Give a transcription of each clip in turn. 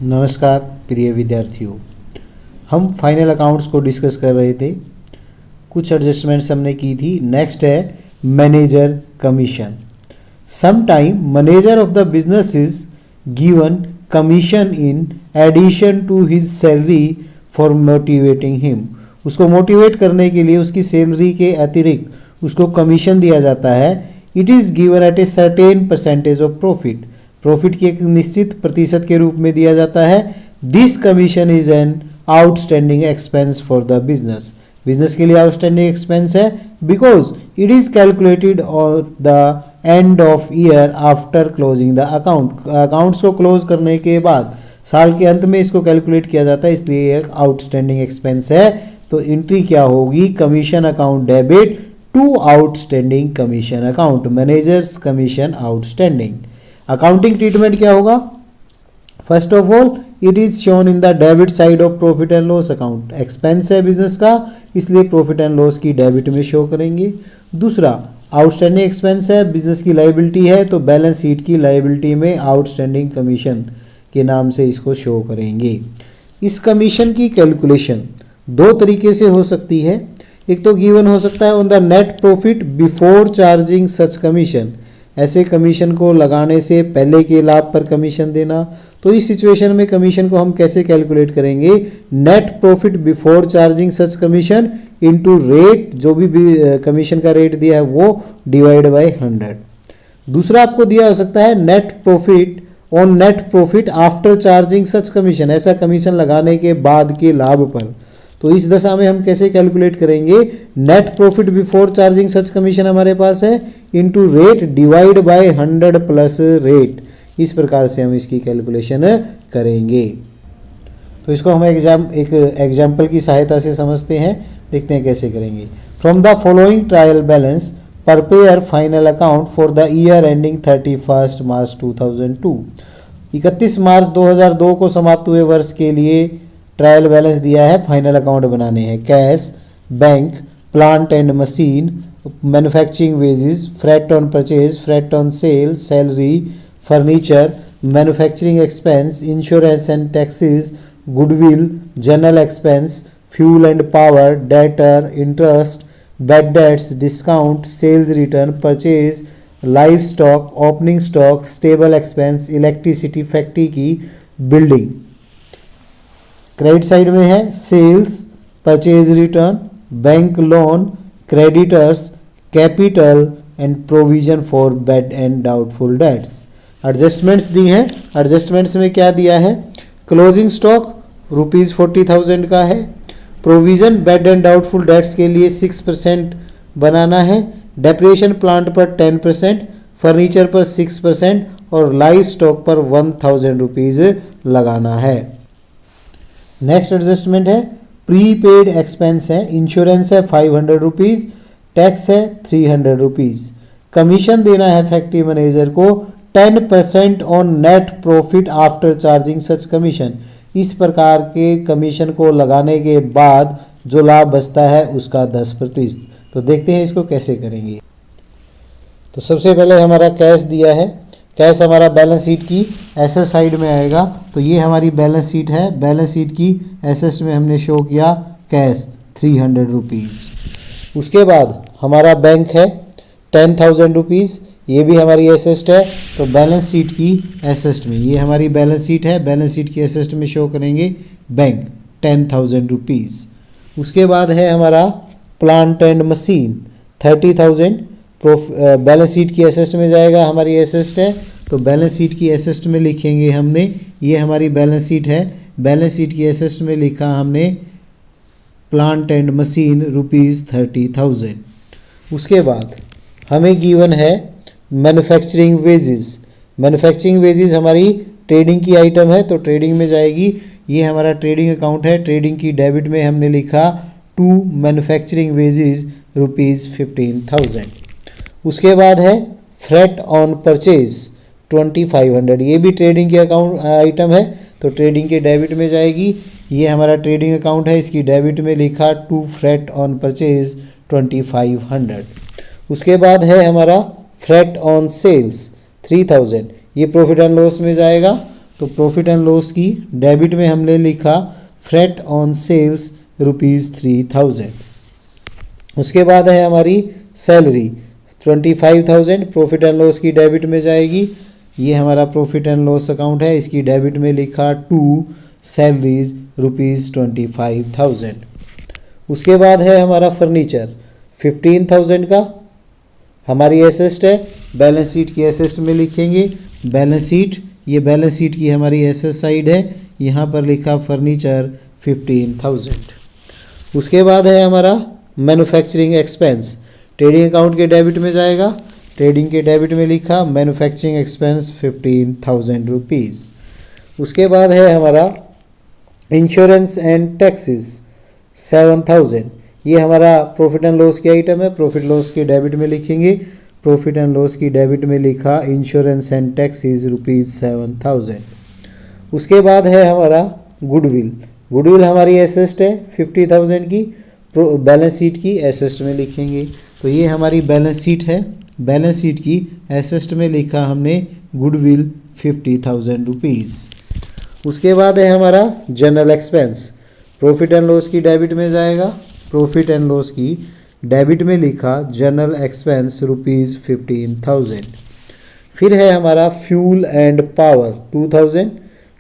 नमस्कार प्रिय विद्यार्थियों, हम फाइनल अकाउंट्स को डिस्कस कर रहे थे। कुछ एडजस्टमेंट्स हमने की थी। नेक्स्ट है manager commission. Some time manager of the business is given commission in addition to his salary for motivating him. उसको मोटिवेट करने के लिए उसकी सैलरी के अतिरिक्त उसको कमीशन दिया जाता है। It is given at a certain percentage of profit. Profit की एक निश्चित प्रतिशत के रूप में दिया जाता है। This commission is an outstanding expense for the business. Business के लिए आउटस्टैंडिंग एक्सपेंस है because it is calculated on the end of year after closing the account. Accounts को क्लोज करने के बाद साल के अंत में इसको कैलकुलेट किया जाता है, इसलिए एक आउटस्टैंडिंग एक्सपेंस है। तो एंट्री क्या होगी? Commission account debit to outstanding commission account, manager's commission outstanding. Accounting treatment क्या होगा? First of all it is shown in the debit side of profit and loss account. Expense है business का, इसलिए profit and loss की debit में show करेंगे। दूसरा, outstanding expense है, बिजनेस की लायबिलिटी है, तो बैलेंस शीट की लायबिलिटी में आउटस्टैंडिंग कमीशन के नाम से इसको शो करेंगे। इस कमीशन की कैलकुलेशन दो तरीके से हो सकती है। एक तो गिवन हो सकता है on the net profit before charging such commission. ऐसे कमीशन को लगाने से पहले के लाभ पर कमीशन देना। तो इस सिचुएशन में कमीशन को हम कैसे कैलकुलेट करेंगे? नेट प्रॉफिट बिफोर चार्जिंग सच कमीशन इनटू रेट, जो भी कमीशन का रेट दिया है वो डिवाइड बाय 100। दूसरा आपको दिया हो सकता है net profit on net profit after charging such commission. ऐसा कमीशन लगाने के बाद के लाभ पर। तो इस दशा में हम कैसे कैलकुलेट करेंगे? नेट प्रॉफिट बिफोर चार्जिंग सच कमीशन हमारे पास है into rate divide by 100 plus rate. इस प्रकार से हम इसकी कैलकुलेशन करेंगे। तो इसको हम एक एग्जाम्पल की सहायता से समझते हैं, देखते हैं कैसे करेंगे। From the following trial balance prepare final account for the year ending 31 मार्च 2002। 31 मार्च 2002 को समाप्त हुए वर्ष के लिए ट्रायल बैलेंस दिया है, फाइनल अकाउंट बनाने हैं। Cash, bank, plant and machine, manufacturing wages, freight on purchase, freight on sale, salary, furniture, manufacturing expense, insurance and taxes, goodwill, general expense, fuel and power, debtor, interest, bad debts, discount, sales return, purchase, live stock, opening stock, stable expense, electricity factory की building. Credit side में है sales, purchase return, bank loan, creditors, capital and provision for bad and doubtful debts. Adjustments दी हैं। Adjustments में क्या दिया है? Closing stock ₹40,000 का है। Provision bad and doubtful dates के लिए 6% बनाना है। डेप्रिसिएशन प्लांट पर 10%, फर्नीचर पर 6% और लाइव स्टॉक पर ₹1,000 लगाना है। नेक्स्ट एडजस्टमेंट है प्रीपेड एक्सपेंस है। इंश्योरेंस है ₹500, टैक्स है ₹300। कमीशन देना है फैक्ट्री मैनेजर को 10% on net profit after charging such commission. इस प्रकार के कमीशन को लगाने के बाद जो लाभ बचता है उसका 10%। तो देखते हैं इसको कैसे करेंगे। तो सबसे पहले हमारा कैश दिया है। कैश हमारा बैलेंस शीट की एसेट साइड में आएगा। तो ये हमारी बैलेंस शीट है। बैलेंस शीट की एसेट्स में हमने शो किया कैश ₹300। उसके बाद हमारा बैंक है ₹10,000, ये भी हमारी एसेट है। तो बैलेंस शीट की एसेट में, ये हमारी बैलेंस शीट है, बैलेंस शीट की एसेट में शो करेंगे बैंक ₹10,000। उसके बाद है हमारा plant and machine 30,000, balance sheet की एसेट में जाएगा, हमारी एसेट है। तो बैलेंस शीट की एसेट में लिखेंगे हमने, ये हमारी बैलेंस शीट है, बैलेंस शीट की एसेट में लिखा हमने प्लांट एंड मशीन ₹30,000। उसके बाद हमें गिवन है मैन्युफैक्चरिंग वेजेस। मैन्युफैक्चरिंग वेजेस हमारी ट्रेडिंग की आइटम है, तो ट्रेडिंग में जाएगी। ये हमारा ट्रेडिंग अकाउंट है। ट्रेडिंग की डेबिट में हमने लिखा टू मैन्युफैक्चरिंग वेजेस ₹15,000। उसके बाद है फ्रेट ऑन परचेज 2500, ये भी ट्रेडिंग की अकाउंट आइटम है। तो ट्रेडिंग के डेबिट में जाएगी। ये हमारा ट्रेडिंग अकाउंट है, इसकी डेबिट में लिखा टू फ्रेट ऑन परचेज 2500। उसके बाद है हमारा फ्रेट ऑन सेल्स 3000, ये प्रॉफिट एंड लॉस में जाएगा। तो प्रॉफिट एंड लॉस की डेबिट में हमने लिखा फ्रेट ऑन सेल्स ₹3000। उसके बाद है हमारी सैलरी 25,000 प्रॉफिट एंड लॉस की डेबिट में जाएगी। ये हमारा प्रॉफिट एंड लॉस अकाउंट है, इसकी डेबिट में लिखा टू सैलरीज ₹25,000। उसके बाद है हमारा फर्नीचर 15,000 का, हमारी एसेस्ट है, बैलेंस शीट की एसेस्ट में लिखेंगे बैलेंस शीट, ये बैलेंस शीट की हमारी एसेस्ट साइड है, यहाँ पर लिखा फर्नीचर 15,000। उसके बाद है हमारा मैन्युफैक्चरिंग एक्सपेंस, ट्रेडिंग अकाउंट के डेबिट में जाएगा, ट्रेडिंग के डेबिट में लिखा मैन्युफैक्चरिंग एक्सपेंस ₹15,000। उसके बाद है हमारा इंश्योरेंस एंड टैक्सेस 7,000, ये हमारा प्रॉफिट एंड लॉस की आइटम है, प्रॉफिट लॉस के डेबिट में लिखेंगे, प्रॉफिट एंड लॉस की डेबिट में लिखा इंश्योरेंस एंड टैक्सेस ₹7,000। उसके बाद है हमारा गुडविल, गुडविल हमारी एसेस्ट है 50,000 की, बैलेंस शीट की एसेस्ट में लिखेंगे। तो ये हमारी बैलेंस शीट है, बैलेंस शीट की एसेस्ट में लिखा हमने गुडविल ₹50,000। उसके बाद है हमारा general expense, profit and loss की डेबिट में जाएगा, प्रॉफिट एंड लॉस की डेबिट में लिखा जनरल एक्सपेंस ₹15,000। फिर है हमारा फ्यूल एंड पावर 2,000,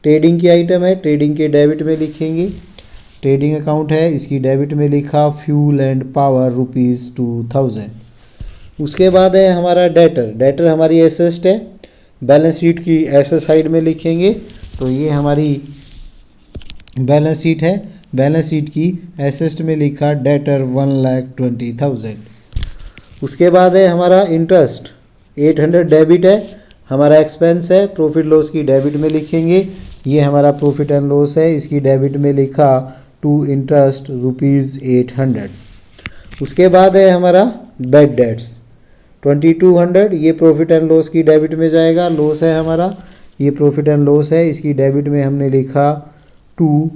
ट्रेडिंग की आइटम है, ट्रेडिंग के डेबिट में लिखेंगे, ट्रेडिंग अकाउंट है, इसकी डेबिट में लिखा फ्यूल एंड पावर ₹2,000। उसके बाद है हमारा डेटर, डेटर हमारी एसेस्ट है, बैलेंस शीट की एसेट साइड में लिखेंगे, तो ये हमारी बैलेंस शीट है, बैलेंस शीट की एसेस्ट में लिखा डेटर 1,20,000। उसके बाद है हमारा इंटरेस्ट 800 डेबिट है, हमारा एक्सपेंस है, प्रॉफिट लॉस की डेबिट में लिखेंगे, ये हमारा प्रॉफिट एंड लॉस है, इसकी डेबिट में लिखा टू इंटरेस्ट ₹800। उसके बाद है हमारा बैड डेट्स 2200, ये प्रॉफिट एंड लॉस की डेबिट में जाएगा, लॉस है हमारा, ये प्रॉफिट एंड लॉस है, इसकी डेबिट में हमने लिखा टू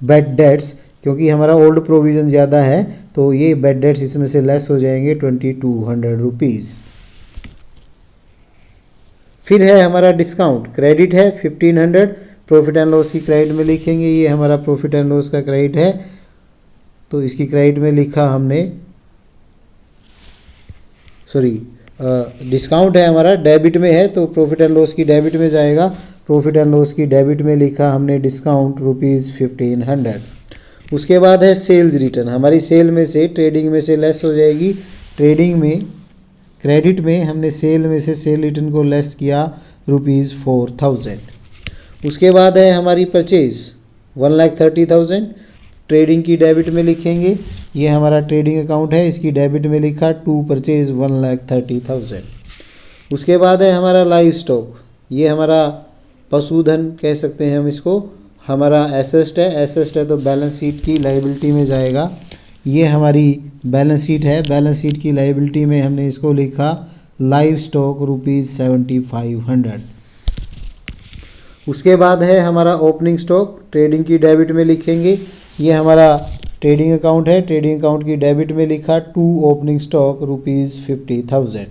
बैड डेट्स, क्योंकि हमारा ओल्ड प्रोविज़न ज़्यादा है तो ये बैड डेट्स इसमें से लेस हो जाएंगे ₹2200। फिर है हमारा डिस्काउंट, क्रेडिट है 1500, प्रॉफिट एंड लॉस की क्रेडिट में लिखेंगे, ये हमारा प्रॉफिट एंड लॉस का क्रेडिट है, तो इसकी क्रेडिट में लिखा हमने डिस्काउंट है हमारा डेबिट में है, तो प्रॉफिट एंड लॉस की डेबिट में जाएगा, प्रॉफिट एंड लॉस की डेबिट में लिखा हमने डिस्काउंट ₹1500। उसके बाद है सेल्स रिटर्न, हमारी सेल में से ट्रेडिंग में से लेस हो जाएगी, ट्रेडिंग में क्रेडिट में हमने सेल में से सेल रिटर्न को लेस किया ₹4,000। उसके बाद है हमारी परचेज 1,30,000, ट्रेडिंग की डेबिट में लिखेंगे, ये हमारा ट्रेडिंग अकाउंट है, इसकी डेबिट में लिखा टू परचेज 1,30,000। उसके बाद है हमारा लाइव स्टॉक, ये हमारा पशुधन कह सकते हैं हम इसको, हमारा एसेस्ट है तो बैलेंस शीट की लायबिलिटी में जाएगा, ये हमारी बैलेंस शीट है, बैलेंस शीट की लायबिलिटी में हमने इसको लिखा लाइव स्टॉक ₹7,500। उसके बाद है हमारा ओपनिंग स्टॉक, ट्रेडिंग की डेबिट में लिखेंगे, ये हमारा ट्रेडिंग अकाउंट है, ट्रेडिंग अकाउंट की डेबिट में लिखा टू ओपनिंग स्टॉक ₹50,000।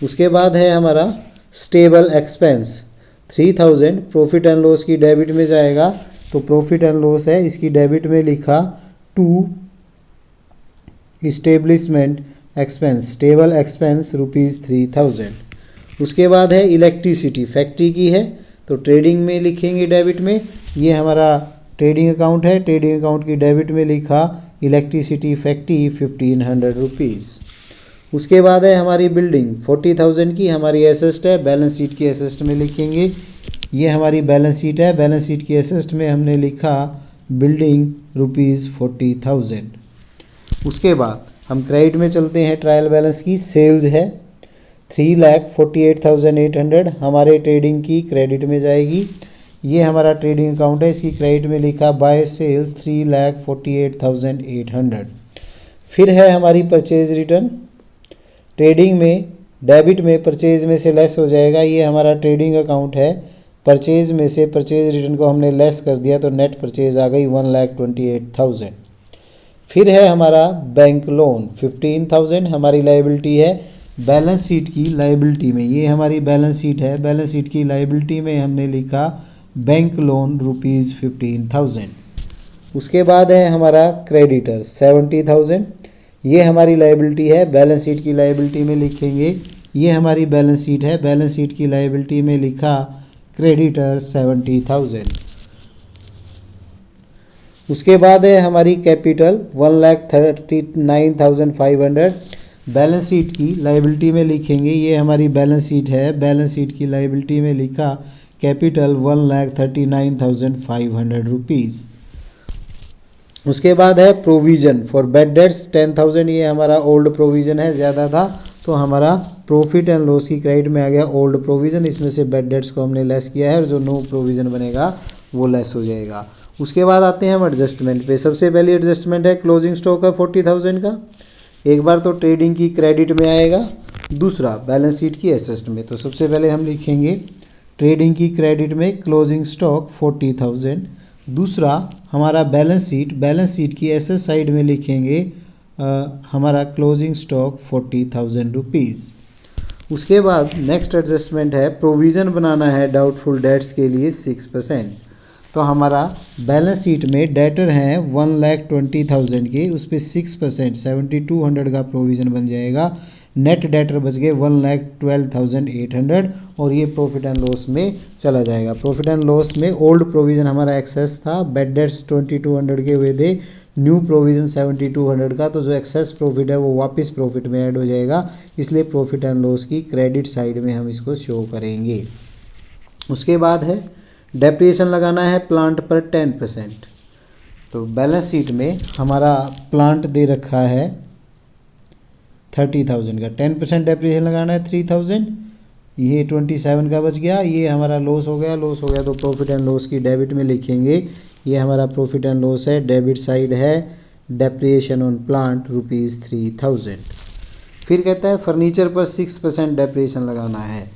उसके बाद है हमारा stable expense 3,000, profit and loss की डेबिट में जाएगा, तो प्रॉफिट एंड लॉस है, इसकी डेबिट में लिखा to establishment expense, stable expense ₹3,000। उसके बाद है इलेक्ट्रिसिटी, फैक्ट्री की है, तो ट्रेडिंग में लिखेंगे डेबिट में, ये हमारा ट्रेडिंग अकाउंट है, ट्रेडिंग अकाउंट की डेबिट में लिखा इलेक्ट्रिसिटी फैक्ट्री ₹1,500। उसके बाद है हमारी बिल्डिंग 40,000 की, हमारी एसेस्ट है, बैलेंस शीट की एसेस्ट में लिखेंगे, ये हमारी बैलेंस शीट है, बैलेंस शीट की एसेस्ट में हमने लिखा बिल्डिंग ₹40,000। उसके बाद हम क्रेडिट में चलते हैं, ट्रायल बैलेंस की सेल्स है 3,48,800, हमारे ट्रेडिंग की क्रेडिट में जाएगी, ये हमारा ट्रेडिंग अकाउंट है, इसकी क्रेडिट में लिखा बाय सेल्स 3,48,800। फिर है हमारी परचेज रिटर्न, ट्रेडिंग में डेबिट में परचेज में से लेस हो जाएगा, ये हमारा ट्रेडिंग अकाउंट है, परचेज में से परचेज रिटर्न को हमने लेस कर दिया तो नेट परचेज आ गई 1,28,000। फिर है हमारा बैंक लोन 15,000, हमारी लायबिलिटी है, बैलेंस शीट की लायबिलिटी में, ये हमारी बैलेंस शीट है, बैलेंस शीट की लायबिलिटी में हमने लिखा बैंक लोन ₹15,000। उसके बाद है हमारा क्रेडिटर 70,000, ये हमारी लायबिलिटी है, बैलेंस शीट की लायबिलिटी में लिखेंगे, ये हमारी बैलेंस शीट है, बैलेंस शीट की लायबिलिटी में लिखा क्रेडिटर 70,000। उसके बाद है हमारी कैपिटल 1,39,500, बैलेंस शीट की लायबिलिटी में लिखेंगे, ये हमारी बैलेंस शीट है, बैलेंस शीट की लायबिलिटी में लिखा कैपिटल 1,39,500 रुपीज़। उसके बाद है प्रोविज़न फॉर बैड डेट्स 10,000, ये हमारा ओल्ड प्रोविज़न है, ज़्यादा था तो हमारा प्रॉफिट एंड लॉस की क्रेडिट में आ गया ओल्ड प्रोविज़न, इसमें से बैड डेट्स को हमने लेस किया है और जो नो प्रोविज़न बनेगा वो लेस हो जाएगा। उसके बाद आते हैं हम एडजस्टमेंट पे। सबसे पहली एडजस्टमेंट है क्लोजिंग स्टॉक है 40,000 का, एक बार तो ट्रेडिंग की क्रेडिट में आएगा, दूसरा बैलेंस शीट की एसेट में। तो सबसे पहले हम लिखेंगे ट्रेडिंग की क्रेडिट में क्लोजिंग स्टॉक 40,000, दूसरा हमारा बैलेंस शीट की एसेट साइड में लिखेंगे हमारा क्लोजिंग स्टॉक 40,000 रुपीज़। उसके बाद नेक्स्ट एडजस्टमेंट है प्रोविज़न बनाना है डाउटफुल डेट्स के लिए 6%। तो हमारा बैलेंस शीट में डेटर हैं 1,20,000 के, उस पर 6% 7,200 का प्रोविज़न बन जाएगा, नेट डेटर बच गए 1,12,800 और ये प्रॉफिट एंड लॉस में चला जाएगा। प्रॉफिट एंड लॉस में ओल्ड प्रोविज़न हमारा एक्सेस था, बैड डेट्स 2,200 के हुए थे, न्यू प्रोविज़न 7,200 का, तो जो एक्सेस प्रॉफिट है वो वापस प्रॉफिट में ऐड हो जाएगा, इसलिए प्रॉफिट एंड लॉस की क्रेडिट साइड में हम इसको शो करेंगे। उसके बाद है डेप्रिसिएशन लगाना है प्लांट पर 10%। तो बैलेंस शीट में हमारा प्लांट दे रखा है 30,000 का, 10% डेप्रिसिएशन लगाना है 3,000, ये 27 का बच गया, ये हमारा लॉस हो गया तो प्रॉफिट एंड लॉस की डेबिट में लिखेंगे, ये हमारा प्रॉफिट एंड लॉस है, डेबिट साइड है डेप्रिसिएशन ऑन प्लांट ₹3,000। फिर कहता है फर्नीचर पर 6% डेप्रिसिएशन लगाना है।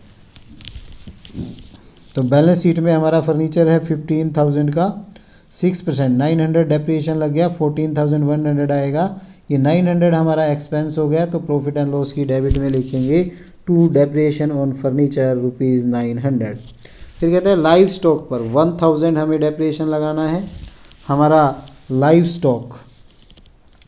तो बैलेंस शीट में हमारा फर्नीचर है 15,000 का, 6% 900 डेप्रिसिएशन लग गया, 14,100 आएगा, ये 900 हमारा एक्सपेंस हो गया, तो प्रॉफिट एंड लॉस की डेबिट में लिखेंगे टू डेप्रिसिएशन ऑन फर्नीचर ₹900। फिर कहते हैं लाइव स्टॉक पर 1,000 हमें डेप्रिसिएशन लगाना है, हमारा लाइव स्टॉक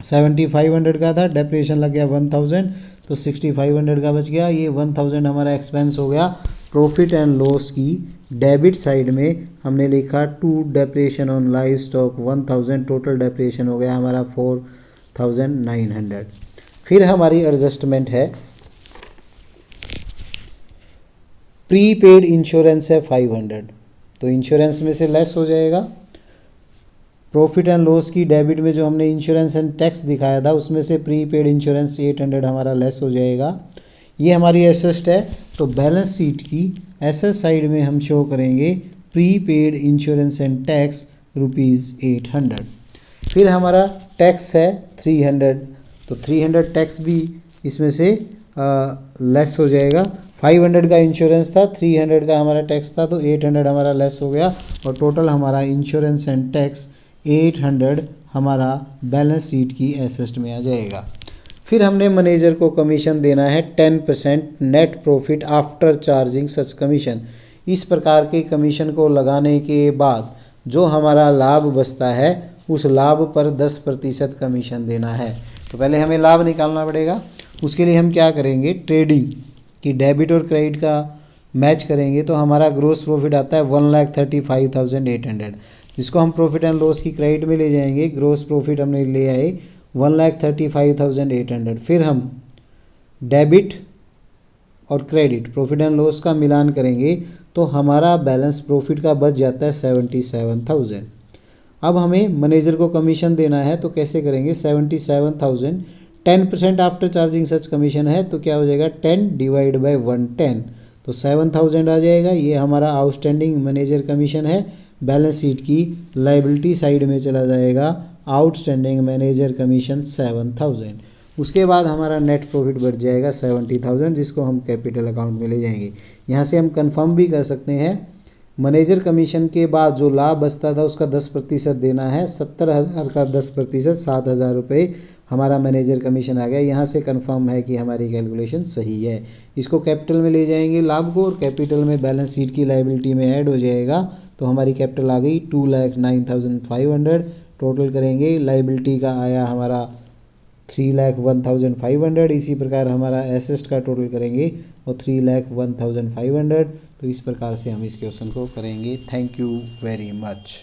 7,500 का था, डेप्रिसिएशन लग गया 1,000, तो 6,500 का बच गया, ये 1,000 हमारा एक्सपेंस हो गया। प्रॉफिट एंड लॉस की डेबिट साइड में हमने लिखा to depreciation on livestock 1,000, total depreciation हो गया हमारा 4,900। फिर हमारी एडजस्टमेंट है प्रीपेड इंश्योरेंस है 500, तो इंश्योरेंस में से लेस हो जाएगा। प्रॉफिट एंड लॉस की डेबिट में जो हमने इंश्योरेंस एंड टैक्स दिखाया था उसमें से प्रीपेड इंश्योरेंस 800 हमारा लेस हो जाएगा। ये हमारी एसेट है, तो बैलेंस शीट की एसेट साइड में हम शो करेंगे प्रीपेड इंश्योरेंस एंड टैक्स ₹800। फिर हमारा टैक्स है 300, तो 300 टैक्स भी इसमें से लेस हो जाएगा। 500 का इंश्योरेंस था, 300 का हमारा टैक्स था, तो 800 हमारा लेस हो गया और टोटल हमारा इंश्योरेंस एंड टैक्स 800 हमारा बैलेंस शीट की एसेट में आ जाएगा। फिर हमने मैनेजर को कमीशन देना है 10% नेट प्रॉफिट आफ्टर चार्जिंग सच कमीशन। इस प्रकार के कमीशन को लगाने के बाद जो हमारा लाभ बचता है उस लाभ पर 10% कमीशन देना है। तो पहले हमें लाभ निकालना पड़ेगा, उसके लिए हम क्या करेंगे, ट्रेडिंग की डेबिट और क्रेडिट का मैच करेंगे, तो हमारा ग्रोस प्रॉफिट आता है 1,35,800, जिसको हम प्रॉफिट एंड लॉस की क्रेडिट में ले जाएंगे। ग्रोस प्रॉफिट हमने ले आए 1,35,800। फिर हम डेबिट और क्रेडिट प्रॉफिट एंड लॉस का मिलान करेंगे तो हमारा बैलेंस प्रॉफिट का बच जाता है 77,000। अब हमें मैनेजर को कमीशन देना है, तो कैसे करेंगे, 77,000 10% आफ्टर चार्जिंग सच कमीशन है, तो क्या हो जाएगा 10 डिवाइड बाई 110, तो 7,000 आ जाएगा। ये हमारा आउटस्टैंडिंग मैनेजर कमीशन है, बैलेंस शीट की लायबिलिटी साइड में चला जाएगा आउटस्टैंडिंग मैनेजर कमीशन 7,000। उसके बाद हमारा नेट प्रॉफिट बढ़ जाएगा 70,000, जिसको हम कैपिटल अकाउंट में ले जाएंगे। यहाँ से हम कंफर्म भी कर सकते हैं मैनेजर कमीशन के बाद जो लाभ बचता था उसका 10% देना है, 70,000 का 10% 7,000 रुपये हमारा मैनेजर कमीशन आ गया। यहाँ से कंफर्म है कि हमारी कैलकुलेशन सही है। इसको कैपिटल में ले जाएंगे लाभ को, और कैपिटल में बैलेंस शीट की लायबिलिटी में ऐड हो जाएगा, तो हमारी कैपिटल आ गई 2,09,500। टोटल करेंगे, लायबिलिटी का आया हमारा 3,01,500। इसी प्रकार हमारा एसेट का टोटल करेंगे और 3,01,500। तो इस प्रकार से हम इस क्वेश्चन को करेंगे। Thank you very much.